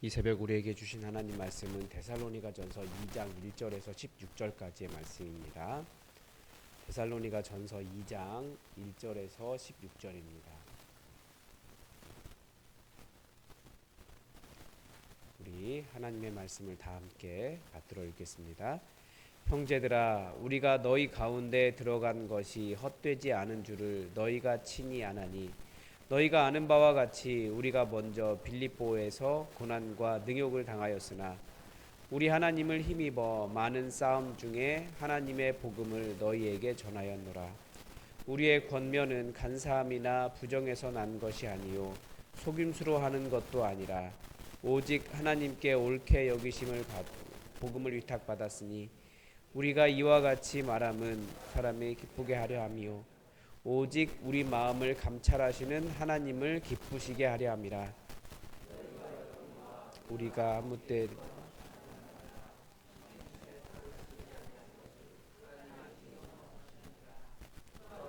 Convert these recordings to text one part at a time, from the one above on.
이 새벽 우리에게 주신 하나님 말씀은 데살로니가전서 2장 1절에서 16절까지의 말씀입니다. 데살로니가전서 2장 1절에서 16절입니다. 우리 하나님의 말씀을 다 함께 받들어 읽겠습니다. 형제들아, 우리가 너희 가운데 들어간 것이 헛되지 않은 줄을 너희가 친히 아나니, 너희가 아는 바와 같이 우리가 먼저 빌립보에서 고난과 능욕을 당하였으나 우리 하나님을 힘입어 많은 싸움 중에 하나님의 복음을 너희에게 전하였노라. 우리의 권면은 간사함이나 부정에서 난 것이 아니요 속임수로 하는 것도 아니라 오직 하나님께 옳게 여기심을 받고 복음을 위탁받았으니 우리가 이와 같이 말함은 사람이 기쁘게 하려 함이요 오직 우리 마음을 감찰하시는 하나님을 기쁘시게 하려 함이라. 우리가 아무 때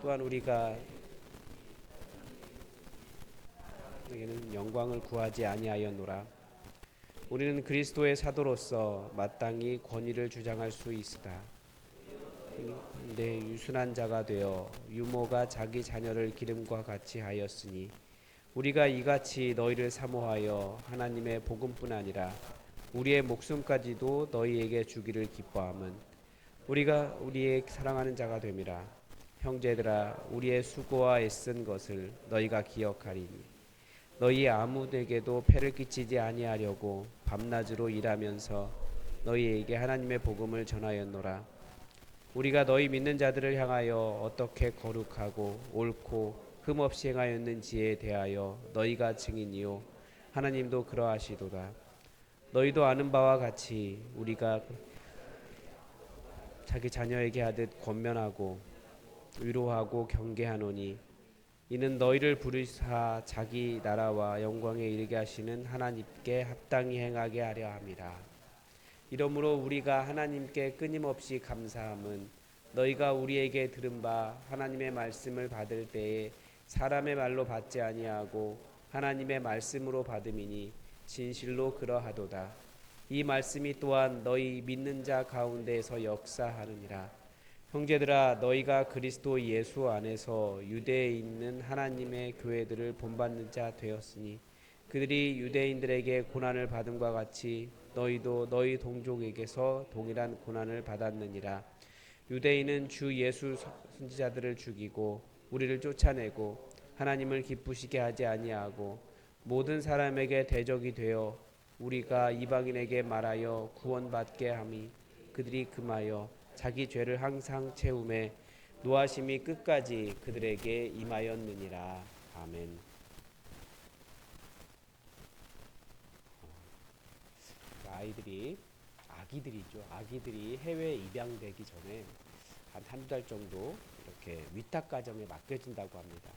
또한 우리가 에게는 영광을 구하지 아니하였노라. 우리는 그리스도의 사도로서 마땅히 권위를 주장할 수 있으다. 내 유순한 자가 되어 유모가 자기 자녀를 기름과 같이 하였으니 우리가 이같이 너희를 사모하여 하나님의 복음뿐 아니라 우리의 목숨까지도 너희에게 주기를 기뻐함은 우리가 우리의 사랑하는 자가 됨이라. 형제들아, 우리의 수고와 애쓴 것을 너희가 기억하리니 너희 아무에게도 폐를 끼치지 아니하려고 밤낮으로 일하면서 너희에게 하나님의 복음을 전하였노라. 우리가 너희 믿는 자들을 향하여 어떻게 거룩하고 옳고 흠없이 행하였는지에 대하여 너희가 증인이요 하나님도 그러하시도다. 너희도 아는 바와 같이 우리가 자기 자녀에게 하듯 권면하고 위로하고 경계하노니 이는 너희를 부르사 자기 나라와 영광에 이르게 하시는 하나님께 합당히 행하게 하려 함이라. 이러므로 우리가 하나님께 끊임없이 감사함은 너희가 우리에게 들은 바 하나님의 말씀을 받을 때에 사람의 말로 받지 아니하고 하나님의 말씀으로 받음이니 진실로 그러하도다. 이 말씀이 또한 너희 믿는 자 가운데에서 역사하느니라. 형제들아, 너희가 그리스도 예수 안에서 유대에 있는 하나님의 교회들을 본받는 자 되었으니 그들이 유대인들에게 고난을 받음과 같이 너희도 너희 동족에게서 동일한 고난을 받았느니라. 유대인은 주 예수 선지자들을 죽이고 우리를 쫓아내고 하나님을 기쁘시게 하지 아니하고 모든 사람에게 대적이 되어 우리가 이방인에게 말하여 구원받게 함이 그들이 금하여 자기 죄를 항상 채우매 노하심이 끝까지 그들에게 임하였느니라. 아멘. 아기들이 해외 입양되기 전에 한두 달 정도 이렇게 위탁 가정에 맡겨진다고 합니다.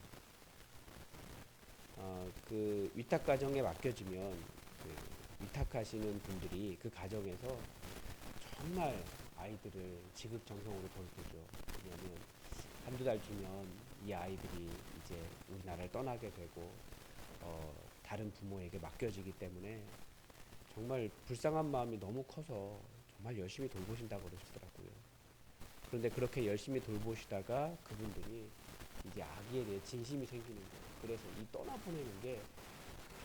그 위탁 가정에 맡겨지면 그 위탁하시는 분들이 그 가정에서 정말 아이들을 지극정성으로 돌보죠. 왜냐하면 한두 달 주면 이 아이들이 이제 우리나라를 떠나게 되고 다른 부모에게 맡겨지기 때문에 정말 불쌍한 마음이 너무 커서 정말 열심히 돌보신다고 그러시더라고요. 그런데 그렇게 열심히 돌보시다가 그분들이 이제 아기에 대해 진심이 생기는 거예요. 그래서 이 떠나보내는 게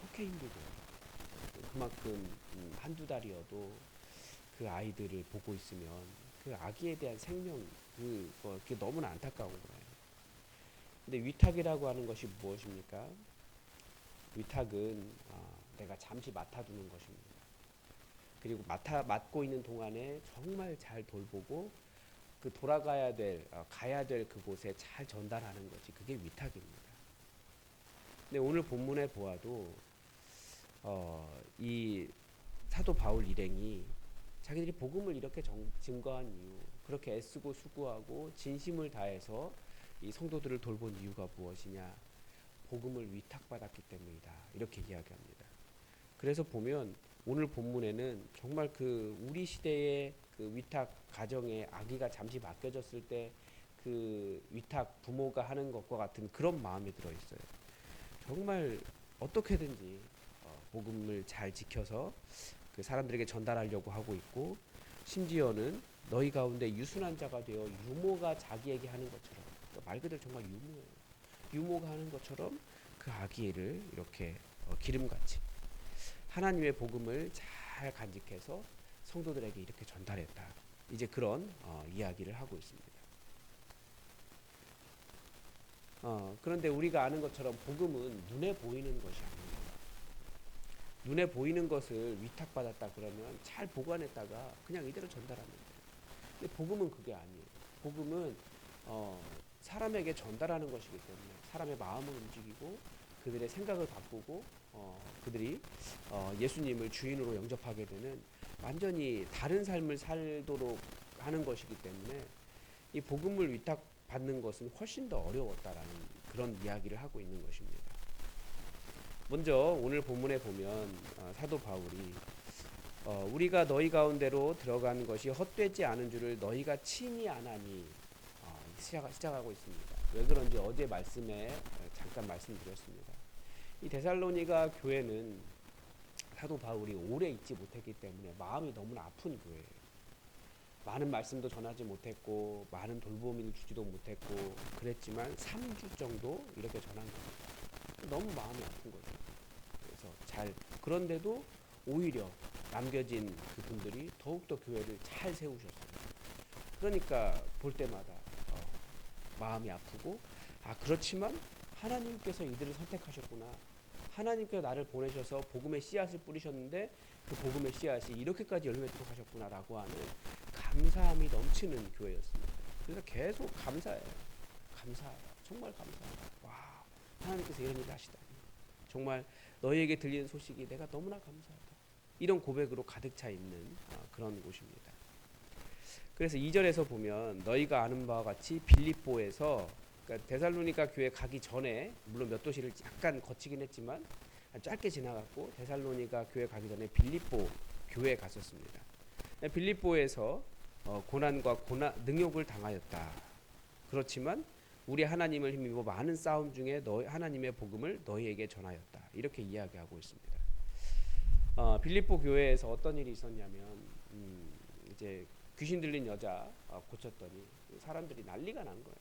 그렇게 힘들고요. 그만큼 한두 달이어도 그 아이들을 보고 있으면 그 아기에 대한 생명 그게 너무나 안타까운 거예요. 근데 위탁이라고 하는 것이 무엇입니까? 위탁은 내가 잠시 맡아두는 것입니다. 그리고 맡고 있는 동안에 정말 잘 돌보고 그 가야 될 그곳에 잘 전달하는 것이 그게 위탁입니다. 근데 오늘 본문에 보아도 이 사도 바울 일행이 자기들이 복음을 이렇게 증거한 이유, 그렇게 애쓰고 수고하고 진심을 다해서 이 성도들을 돌본 이유가 무엇이냐? 복음을 위탁받았기 때문이다. 이렇게 이야기합니다. 그래서 보면 오늘 본문에는 정말 그 우리 시대의 그 위탁 가정에 아기가 잠시 맡겨졌을 때 그 위탁 부모가 하는 것과 같은 그런 마음이 들어 있어요. 정말 어떻게든지 복음을 잘 지켜서 그 사람들에게 전달하려고 하고 있고, 심지어는 너희 가운데 유순한 자가 되어 유모가 자기에게 하는 것처럼, 말 그대로 정말 유모예요. 유모가 하는 것처럼 그 아기를 이렇게 기름같이 하나님의 복음을 잘 간직해서 성도들에게 이렇게 전달했다. 이제 그런 이야기를 하고 있습니다. 그런데 우리가 아는 것처럼 복음은 눈에 보이는 것이 아닙니다. 눈에 보이는 것을 위탁받았다 그러면 잘 보관했다가 그냥 이대로 전달하면 돼요. 근데 복음은 그게 아니에요. 복음은 사람에게 전달하는 것이기 때문에 사람의 마음을 움직이고 그들의 생각을 바꾸고 그들이 예수님을 주인으로 영접하게 되는 완전히 다른 삶을 살도록 하는 것이기 때문에 이 복음을 위탁받는 것은 훨씬 더 어려웠다라는 그런 이야기를 하고 있는 것입니다. 먼저 오늘 본문에 보면 사도 바울이 우리가 너희 가운데로 들어간 것이 헛되지 않은 줄을 너희가 친히 아나니 시작하고 있습니다. 왜 그런지 어제 말씀에 잠깐 말씀드렸습니다. 이 데살로니가 교회는 사도 바울이 오래 있지 못했기 때문에 마음이 너무나 아픈 교회예요. 많은 말씀도 전하지 못했고 많은 돌봄을 주지도 못했고 그랬지만 3주 정도 이렇게 전한 겁니다. 너무 마음이 아픈 거죠. 그래서 그런데도 오히려 남겨진 그분들이 더욱더 교회를 잘 세우셨어요. 그러니까 볼 때마다 마음이 아프고 그렇지만 하나님께서 이들을 선택하셨구나. 하나님께서 나를 보내셔서 복음의 씨앗을 뿌리셨는데 그 복음의 씨앗이 이렇게까지 열매토록 하셨구나 라고 하는 감사함이 넘치는 교회였습니다. 그래서 계속 감사해요. 정말 감사해요. 와, 하나님께서 이런 일을 하시다니. 정말 너희에게 들리는 소식이 내가 너무나 감사하다. 이런 고백으로 가득 차 있는 그런 곳입니다. 그래서 2절에서 보면 너희가 아는 바와 같이 빌립보에서, 그러니까 데살로니가 교회 가기 전에 물론 몇 도시를 약간 거치긴 했지만 짧게 지나갔고 데살로니가 교회 가기 전에 빌립보 교회에 갔었습니다. 빌립보에서 고난과 능욕을 당하였다. 그렇지만 우리 하나님을 힘입어 많은 싸움 중에 하나님의 복음을 너희에게 전하였다. 이렇게 이야기하고 있습니다. 빌립보 교회에서 어떤 일이 있었냐면 이제 귀신 들린 여자 고쳤더니 사람들이 난리가 난 거예요.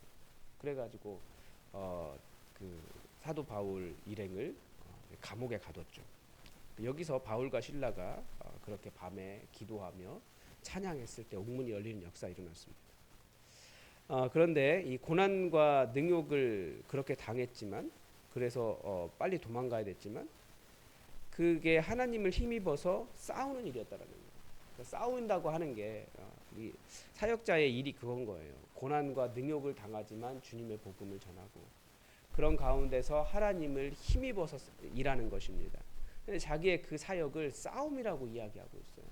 그래가지고 그 사도 바울 일행을 감옥에 가뒀죠. 여기서 바울과 실라가 그렇게 밤에 기도하며 찬양했을 때 옥문이 열리는 역사가 일어났습니다. 그런데 이 고난과 능욕을 그렇게 당했지만 그래서 빨리 도망가야 됐지만 그게 하나님을 힘입어서 싸우는 일이었다라는 거예요. 그러니까 싸운다고 하는 게 이 사역자의 일이 그건 거예요. 고난과 능욕을 당하지만 주님의 복음을 전하고 그런 가운데서 하나님을 힘입어서 일하는 것입니다. 근데 자기의 그 사역을 싸움이라고 이야기하고 있어요.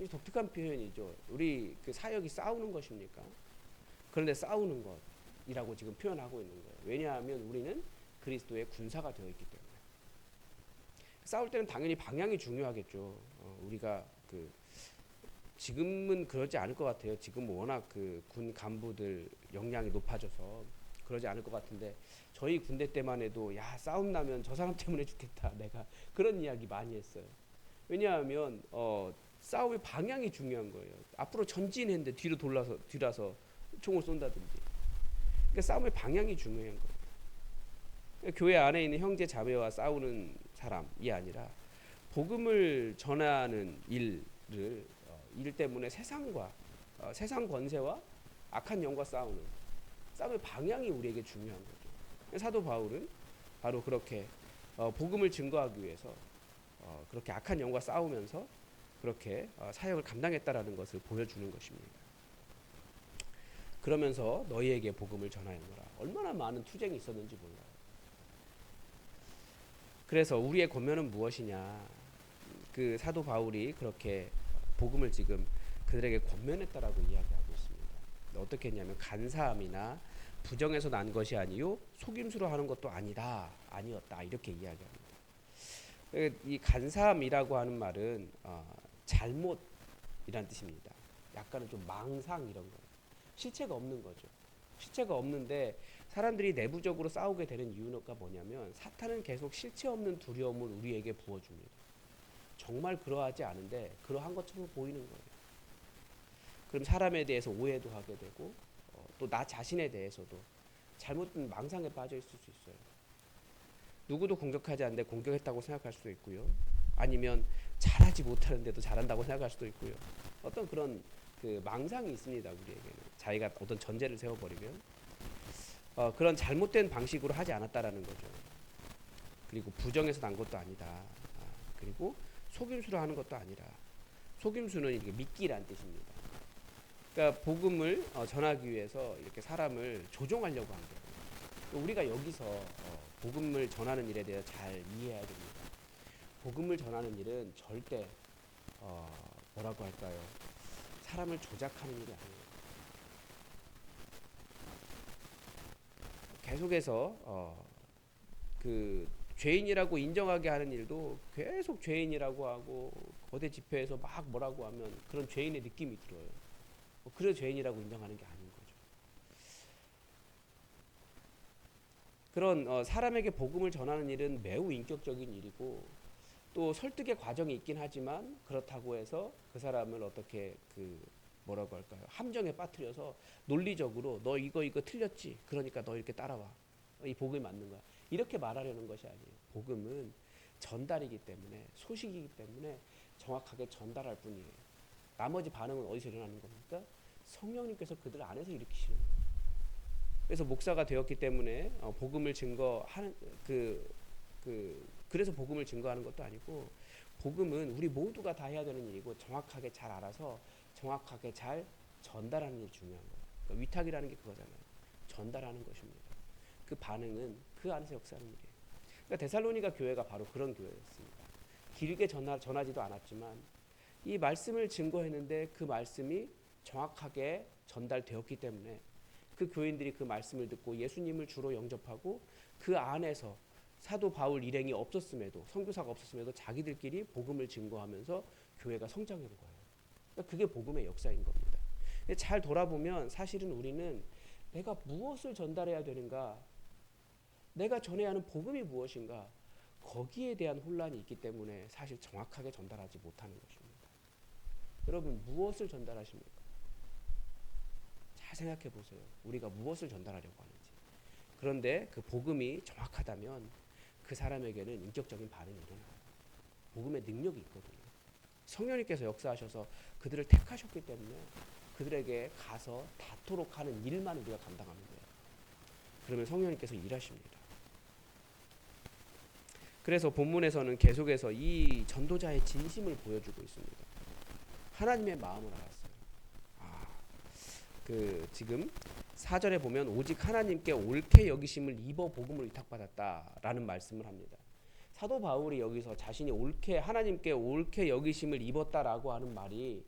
이 독특한 표현이죠. 우리 그 사역이 싸우는 것입니까? 그런데 싸우는 것이라고 지금 표현하고 있는 거예요. 왜냐하면 우리는 그리스도의 군사가 되어 있기 때문에. 싸울 때는 당연히 방향이 중요하겠죠. 우리가 지금은 그러지 않을 것 같아요. 지금 워낙 군 간부들 역량이 높아져서 그러지 않을 것 같은데 저희 군대 때만 해도 싸움 나면 저 사람 때문에 죽겠다. 내가 그런 이야기 많이 했어요. 왜냐하면 싸움의 방향이 중요한 거예요. 앞으로 전진했는데 뒤라서 총을 쏜다든지. 그러니까 싸움의 방향이 중요한 거예요. 교회 안에 있는 형제 자매와 싸우는 사람이 아니라 복음을 전하는 일 때문에 세상 권세와 악한 영과 싸움의 방향이 우리에게 중요한 거죠. 사도 바울은 바로 그렇게 복음을 증거하기 위해서 그렇게 악한 영과 싸우면서 그렇게 사역을 감당했다라는 것을 보여주는 것입니다. 그러면서 너희에게 복음을 전하였노라. 얼마나 많은 투쟁이 있었는지 몰라요. 그래서 우리의 권면은 무엇이냐? 그 사도 바울이 그렇게 복음을 지금 그들에게 권면했다라고 이야기하고 있습니다. 어떻게 했냐면 간사함이나 부정에서 난 것이 아니요 속임수로 하는 것도 아니었다 이렇게 이야기합니다. 이 간사함이라고 하는 말은 잘못이란 뜻입니다. 약간은 좀 망상 이런 거예요. 실체가 없는 거죠. 실체가 없는데 사람들이 내부적으로 싸우게 되는 이유가 뭐냐면 사탄은 계속 실체 없는 두려움을 우리에게 부어줍니다. 정말 그러하지 않은데 그러한 것처럼 보이는 거예요. 그럼 사람에 대해서 오해도 하게 되고 또 나 자신에 대해서도 잘못된 망상에 빠져 있을 수 있어요. 누구도 공격하지 않는데 공격했다고 생각할 수도 있고요. 아니면 잘하지 못하는데도 잘한다고 생각할 수도 있고요. 어떤 그런 그 망상이 있습니다. 우리에게는 자기가 어떤 전제를 세워버리면 그런 잘못된 방식으로 하지 않았다라는 거죠. 그리고 부정해서 난 것도 아니다. 그리고 속임수로 하는 것도 아니라 속임수는 이렇게 미끼란 뜻입니다. 그러니까 복음을 전하기 위해서 이렇게 사람을 조종하려고 한 거예요. 우리가 여기서 복음을 전하는 일에 대해서 잘 이해해야 됩니다. 복음을 전하는 일은 절대 뭐라고 할까요? 사람을 조작하는 일이 아니에요. 계속해서 그 죄인이라고 인정하게 하는 일도 계속 죄인이라고 하고 거대 집회에서 막 뭐라고 하면 그런 죄인의 느낌이 들어요. 그래 죄인이라고 인정하는 게 아닌 거죠. 그런 사람에게 복음을 전하는 일은 매우 인격적인 일이고 또 설득의 과정이 있긴 하지만 그렇다고 해서 그 사람을 어떻게 뭐라고 할까요? 함정에 빠뜨려서 논리적으로 너 이거 틀렸지. 그러니까 너 이렇게 따라와. 이 복음이 맞는 거야. 이렇게 말하려는 것이 아니에요. 복음은 전달이기 때문에 소식이기 때문에 정확하게 전달할 뿐이에요. 나머지 반응은 어디서 일어나는 겁니까? 성령님께서 그들 안에서 일으키시는 거예요. 그래서 목사가 되었기 때문에 복음을 증거하는 그래서 복음을 증거하는 것도 아니고 복음은 우리 모두가 다 해야 되는 일이고 정확하게 잘 알아서 정확하게 잘 전달하는 일이 중요한 거예요. 그러니까 위탁이라는 게 그거잖아요. 전달하는 것입니다. 그 반응은 그 안에서 역사하는 일이에요. 그러니까 데살로니가 교회가 바로 그런 교회였습니다. 길게 전하지도 않았지만 이 말씀을 증거했는데 그 말씀이 정확하게 전달되었기 때문에 그 교인들이 그 말씀을 듣고 예수님을 주로 영접하고 그 안에서 사도 바울 일행이 없었음에도 선교사가 없었음에도 자기들끼리 복음을 증거하면서 교회가 성장한 거예요. 그러니까 그게 복음의 역사인 겁니다. 잘 돌아보면 사실은 우리는 내가 무엇을 전달해야 되는가, 내가 전해야 하는 복음이 무엇인가, 거기에 대한 혼란이 있기 때문에 사실 정확하게 전달하지 못하는 것입니다. 여러분 무엇을 전달하십니까? 잘 생각해 보세요. 우리가 무엇을 전달하려고 하는지. 그런데 그 복음이 정확하다면 그 사람에게는 인격적인 반응이 일어나요. 복음의 능력이 있거든요. 성령님께서 역사하셔서 그들을 택하셨기 때문에 그들에게 가서 닿도록 하는 일만 우리가 감당하면 돼요. 그러면 성령님께서 일하십니다. 그래서 본문에서는 계속해서 이 전도자의 진심을 보여주고 있습니다. 하나님의 마음을 알았어요. 지금 4절에 보면 오직 하나님께 옳게 여기심을 입어 복음을 위탁받았다라는 말씀을 합니다. 사도 바울이 여기서 자신이 하나님께 옳게 여기심을 입었다라고 하는 말이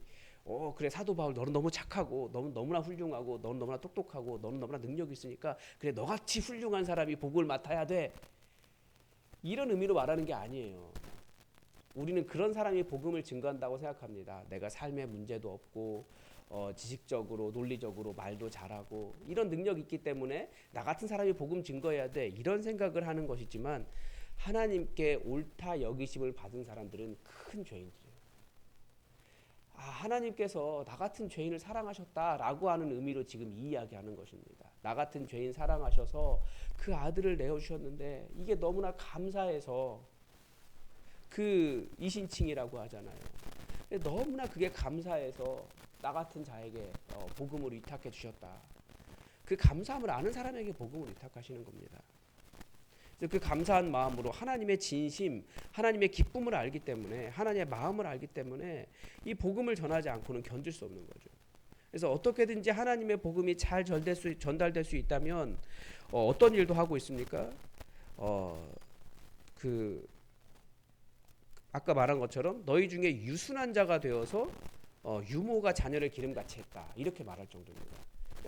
그래 사도 바울 너는 너무 착하고 너무나 훌륭하고 너는 너무나 똑똑하고 너는 너무나 능력이 있으니까 그래 너같이 훌륭한 사람이 복음을 맡아야 돼. 이런 의미로 말하는 게 아니에요. 우리는 그런 사람이 복음을 증거한다고 생각합니다. 내가 삶에 문제도 없고 지식적으로 논리적으로 말도 잘하고 이런 능력이 있기 때문에 나 같은 사람이 복음 증거해야 돼. 이런 생각을 하는 것이지만 하나님께 옳다 여기심을 받은 사람들은 큰 죄인들이에요. 하나님께서 나 같은 죄인을 사랑하셨다라고 하는 의미로 지금 이 이야기하는 것입니다. 나 같은 죄인 사랑하셔서 그 아들을 내어주셨는데 이게 너무나 감사해서 그 이신칭이라고 하잖아요. 너무나 그게 감사해서 나 같은 자에게 복음을 위탁해 주셨다. 그 감사함을 아는 사람에게 복음을 위탁하시는 겁니다. 그래서 그 감사한 마음으로 하나님의 진심, 하나님의 기쁨을 알기 때문에 하나님의 마음을 알기 때문에 이 복음을 전하지 않고는 견딜 수 없는 거죠. 그래서 어떻게든지 하나님의 복음이 잘 전달될 수 있다면 어떤 일도 하고 있습니까? 아까 말한 것처럼 너희 중에 유순한 자가 되어서 유모가 자녀를 기름같이 했다. 이렇게 말할 정도입니다.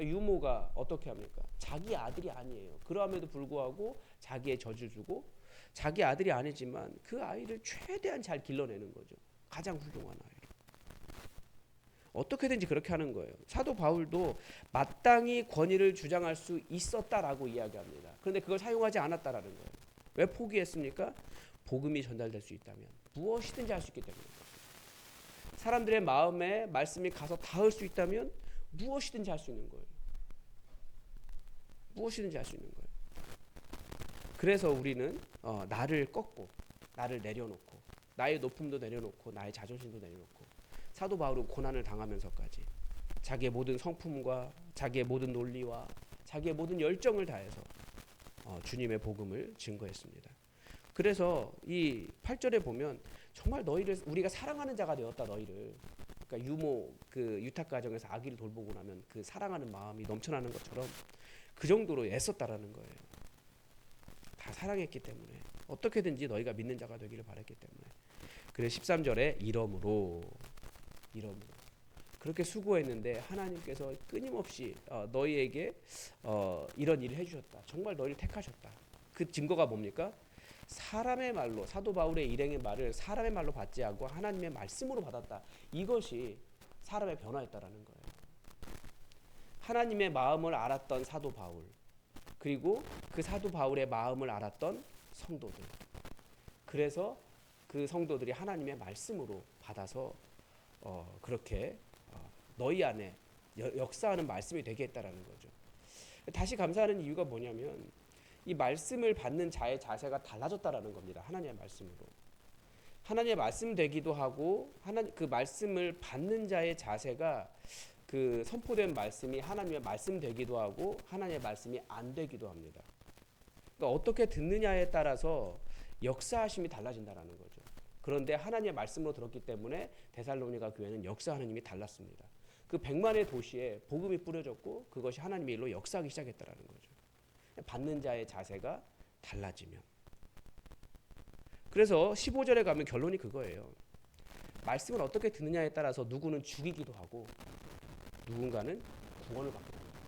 유모가 어떻게 합니까? 자기 아들이 아니에요. 그럼에도 불구하고 자기의 젖을 주고 자기 아들이 아니지만 그 아이를 최대한 잘 길러내는 거죠. 가장 훌륭한 아이로. 어떻게든지 그렇게 하는 거예요. 사도 바울도 마땅히 권위를 주장할 수 있었다라고 이야기합니다. 그런데 그걸 사용하지 않았다라는 거예요. 왜 포기했습니까? 복음이 전달될 수 있다면 무엇이든지 할 수 있기 때문에. 사람들의 마음에 말씀이 가서 닿을 수 있다면 무엇이든지 할 수 있는 거예요. 무엇이든지 할 수 있는 거예요. 그래서 우리는 나를 꺾고 나를 내려놓고 나의 높음도 내려놓고 나의 자존심도 내려놓고 사도 바울은 고난을 당하면서까지 자기의 모든 성품과 자기의 모든 논리와 자기의 모든 열정을 다해서 주님의 복음을 증거했습니다. 그래서 이 8절에 보면 정말 너희를 우리가 사랑하는 자가 되었다 너희를. 그러니까 유모 그 유탁 가정에서 아기를 돌보고 나면 그 사랑하는 마음이 넘쳐나는 것처럼 그 정도로 애썼다라는 거예요. 다 사랑했기 때문에 어떻게든지 너희가 믿는 자가 되기를 바랐기 때문에. 그래서 13절에 이러므로 그렇게 수고했는데 하나님께서 끊임없이 너희에게 이런 일을 해주셨다. 정말 너희를 택하셨다. 그 증거가 뭡니까? 사람의 말로 사도 바울의 일행의 말을 사람의 말로 받지 않고 하나님의 말씀으로 받았다. 이것이 사람의 변화였다라는 거예요. 하나님의 마음을 알았던 사도 바울 그리고 그 사도 바울의 마음을 알았던 성도들. 그래서 그 성도들이 하나님의 말씀으로 받아서 그렇게 너희 안에 역사하는 말씀이 되게 했다라는 거죠. 다시 감사하는 이유가 뭐냐면 이 말씀을 받는 자의 자세가 달라졌다라는 겁니다. 하나님의 말씀으로. 하나님의 말씀 되기도 하고 그 말씀을 받는 자의 자세가 그 선포된 말씀이 하나님의 말씀 되기도 하고 하나님의 말씀이 안 되기도 합니다. 그러니까 어떻게 듣느냐에 따라서 역사하심이 달라진다라는 거죠. 그런데 하나님의 말씀으로 들었기 때문에 데살로니가 교회는 역사하는 힘이 달랐습니다. 그 100만의 도시에 복음이 뿌려졌고 그것이 하나님의 일로 역사하기 시작했다라는 거죠. 받는 자의 자세가 달라지면. 그래서 15절에 가면 결론이 그거예요. 말씀을 어떻게 듣느냐에 따라서 누구는 죽이기도 하고 누군가는 구원을 받기도 합니다.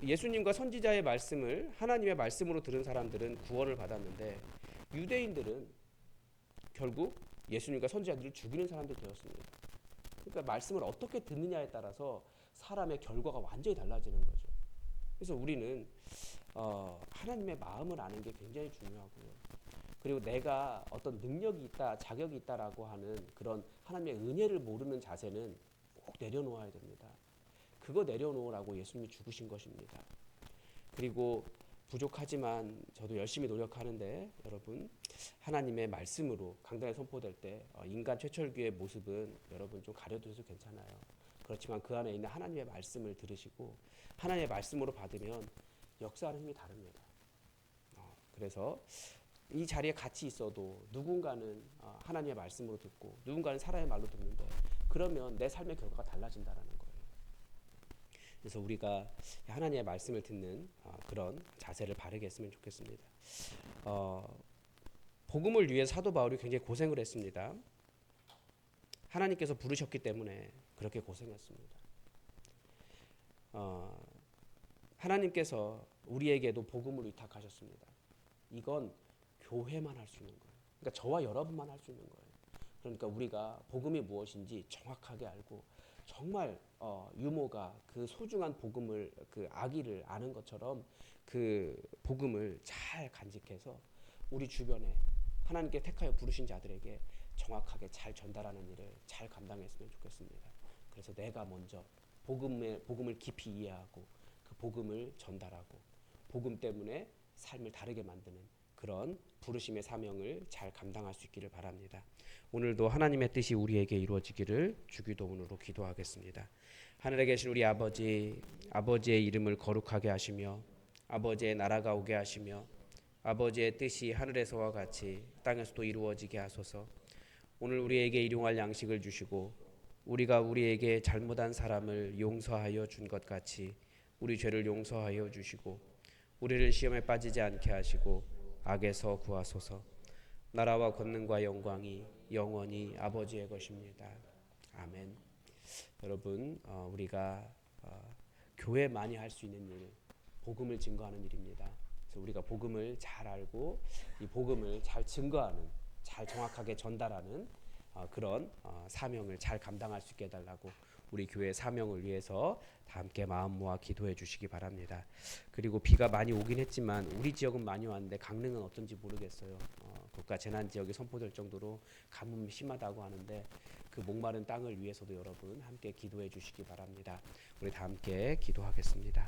예수님과 선지자의 말씀을 하나님의 말씀으로 들은 사람들은 구원을 받았는데 유대인들은 결국 예수님과 선지자들을 죽이는 사람들이 되었습니다. 그러니까 말씀을 어떻게 듣느냐에 따라서 사람의 결과가 완전히 달라지는 거죠. 그래서 우리는 하나님의 마음을 아는 게 굉장히 중요하고요. 그리고 내가 어떤 능력이 있다, 자격이 있다라고 하는 그런 하나님의 은혜를 모르는 자세는 꼭 내려놓아야 됩니다. 그거 내려놓으라고 예수님이 죽으신 것입니다. 그리고 부족하지만 저도 열심히 노력하는데 여러분 하나님의 말씀으로 강단에 선포될 때 인간 최철규의 모습은 여러분 좀 가려두셔도 괜찮아요. 그렇지만 그 안에 있는 하나님의 말씀을 들으시고 하나님의 말씀으로 받으면 역사하는 힘이 다릅니다. 그래서 이 자리에 같이 있어도 누군가는 하나님의 말씀으로 듣고 누군가는 사람의 말로 듣는데 그러면 내 삶의 결과가 달라진다라는 거예요. 그래서 우리가 하나님의 말씀을 듣는 그런 자세를 바르게 했으면 좋겠습니다. 복음을 위해 사도 바울이 굉장히 고생을 했습니다. 하나님께서 부르셨기 때문에 그렇게 고생했습니다. 하나님께서 우리에게도 복음을 위탁하셨습니다. 이건 교회만 할 수 있는 거예요. 그러니까 저와 여러분만 할 수 있는 거예요. 그러니까 우리가 복음이 무엇인지 정확하게 알고 정말 유모가 그 소중한 복음을 그 아기를 아는 것처럼 그 복음을 잘 간직해서 우리 주변에 하나님께 택하여 부르신 자들에게 정확하게 잘 전달하는 일을 잘 감당했으면 좋겠습니다. 그래서 내가 먼저 복음을 깊이 이해하고 그 복음을 전달하고 복음 때문에 삶을 다르게 만드는 그런 부르심의 사명을 잘 감당할 수 있기를 바랍니다. 오늘도 하나님의 뜻이 우리에게 이루어지기를 주기도문으로 기도하겠습니다. 하늘에 계신 우리 아버지, 아버지의 이름을 거룩하게 하시며 아버지의 나라가 오게 하시며 아버지의 뜻이 하늘에서와 같이 땅에서도 이루어지게 하소서. 오늘 우리에게 일용할 양식을 주시고 우리가 우리에게 잘못한 사람을 용서하여 준 것 같이 우리 죄를 용서하여 주시고 우리를 시험에 빠지지 않게 하시고 악에서 구하소서. 나라와 권능과 영광이 영원히 아버지의 것입니다. 아멘. 여러분 우리가 교회만이 할 수 있는 일, 복음을 증거하는 일입니다. 그래서 우리가 복음을 잘 알고 이 복음을 잘 증거하는, 잘 정확하게 전달하는 그런 사명을 잘 감당할 수 있게 해달라고 우리 교회 사명을 위해서 다 함께 마음 모아 기도해 주시기 바랍니다. 그리고 비가 많이 오긴 했지만 우리 지역은 많이 왔는데 강릉은 어떤지 모르겠어요. 국가 재난 지역에 선포될 정도로 가뭄이 심하다고 하는데 그 목마른 땅을 위해서도 여러분 함께 기도해 주시기 바랍니다. 우리 다 함께 기도하겠습니다.